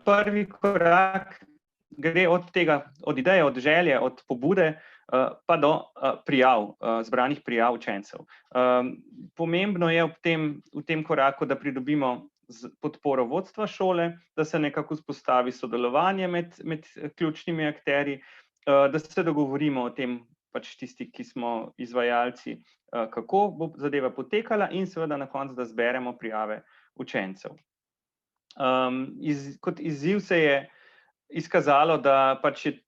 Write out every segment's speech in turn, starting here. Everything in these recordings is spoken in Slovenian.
Prvi korak gre od tega, od ideje, od želje, od pobude, pa do prijav, zbranih prijav učencev. Pomembno je v tem koraku, da pridobimo podporo vodstva šole, da se nekako vzpostavi sodelovanje med ključnimi akterji, da se dogovorimo o tem, pač tisti, ki smo izvajalci, kako bo zadeva potekala in seveda na koncu, da zberemo prijave učencev. Kot izziv se je izkazalo, da pač je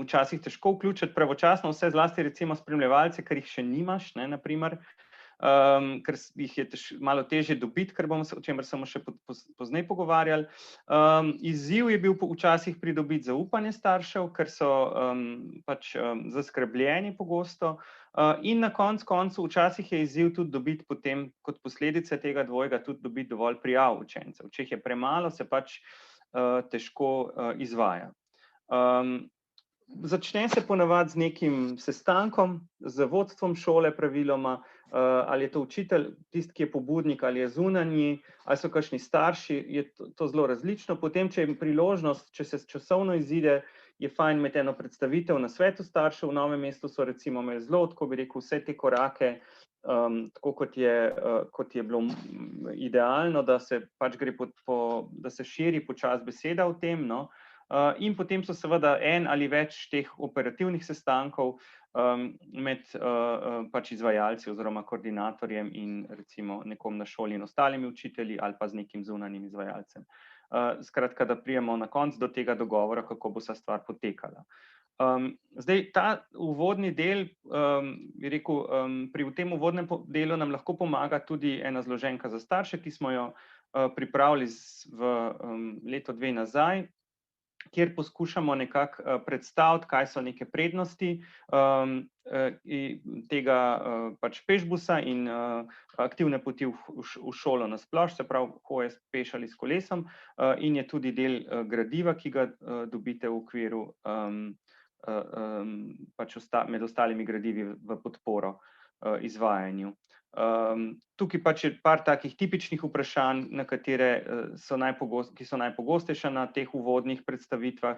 včasih težko vključiti pravočasno vse, zlasti recimo spremljevalce, ker jih še nimaš, ne, na primer, ker jih je malo težje dobiti, ker bomo o čemer se bomo še pozneje pogovarjali. Izziv je bil včasih pridobiti zaupanje staršev, ker so pač zaskrbljeni pogosto, in na koncu včasih je izziv tudi dobiti potem kot posledice tega dvojega tudi dobiti dovolj prijav učencev. Če jih je premalo, se pač težko izvaja. Začne se ponavadi z nekim sestankom z vodstvom šole praviloma, ali je to učitelj, tisti, ki je pobudnik, ali je zunanji, ali so kakšni starši, je to zelo različno. Potem, če je priložnost, če se časovno izide, je fajn imeti eno predstavitev na svetu staršev. V Novem mestu so recimo imeli zelo, tako bi rekel, vse te korake, tako kot je bilo idealno, da se pač gre da se širi počasi beseda o tem, no. In potem so seveda en ali več teh operativnih sestankov med pač izvajalci oziroma koordinatorjem in recimo nekom na šoli in ostalimi učitelji ali pa z nekim zunanjim izvajalcem. Skratka, da pridemo na koncu do tega dogovora, kako bo vsa stvar potekala. Zdaj, ta uvodni del, bi rekel, pri tem uvodnem delu nam lahko pomaga tudi ena zloženka za starše, ki smo jo pripravili v leto, dve nazaj, kjer poskušamo nekako predstaviti, kaj so neke prednosti tega pač pešbusa in aktivne poti v šolo nasploh, se pravi, hoje s peš ali s kolesom, in je tudi del gradiva, ki ga dobite v okviru pač med ostalimi gradivi v podporo izvajanju. Tukaj pač je par takih tipičnih vprašanj, ki so najpogostejša na teh uvodnih predstavitvah,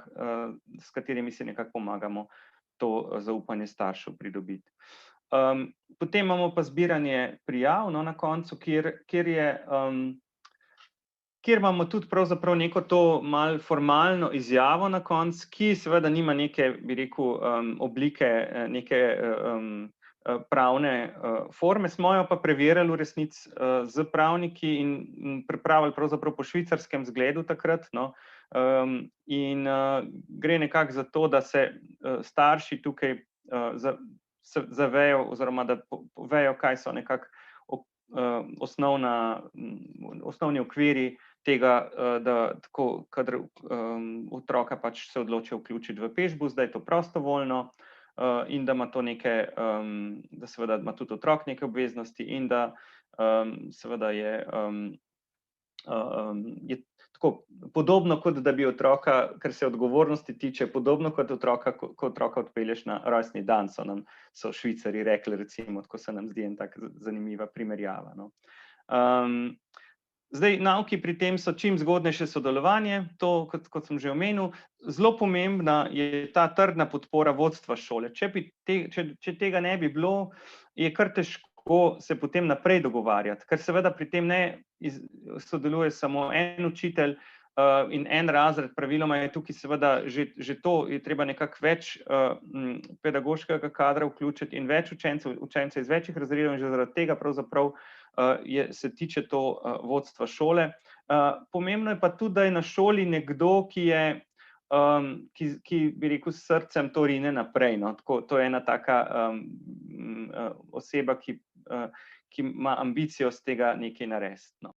s katerimi si nekako pomagamo to zaupanje staršev pridobiti. Potem imamo pa zbiranje prijav, no, na koncu, kjer imamo tudi pravzaprav neko to malo formalno izjavo na koncu, ki seveda nima neke, bi rekel, oblike, neke pravne forme, smo jo pa preverjali v resnici s pravniki in pripravili pravzaprav po švicarskem zgledu takrat, no, in gre nekako za to, da se starši tukaj zavejo oziroma da vejo, kaj so nekako osnovni okviri tega, da tako, kadar otroka pač se odločijo vključiti v pešbus, da je to prostovoljno, in da ima to neke, da seveda ima tudi otrok neke obveznosti in da seveda je tako podobno, kot da bi otroka, kar se odgovornosti tiče, podobno kot ko otroka odpelješ na rojstni dan, so Švicarji rekli, recimo, tako se nam zdi en tak zanimiva primerjava, no. Zdaj, nauki pri tem so čim zgodnejše sodelovanje, to, kot sem že omenil, zelo pomembna je ta trdna podpora vodstva šole. Če tega ne bi bilo, je kar težko se potem naprej dogovarjati, ker seveda pri tem ne sodeluje samo en učitelj in en razred, praviloma je tukaj seveda že to, je treba nekako več pedagoškega kadra vključiti in več učencev iz večjih razredov in že zaradi tega pravzaprav se tiče to vodstva šole. Pomembno je pa tudi, da je na šoli nekdo, ki bi rekel, s srcem to rine naprej, no. To je ena taka oseba, ki ima ambicijo z tega nekaj narediti, no.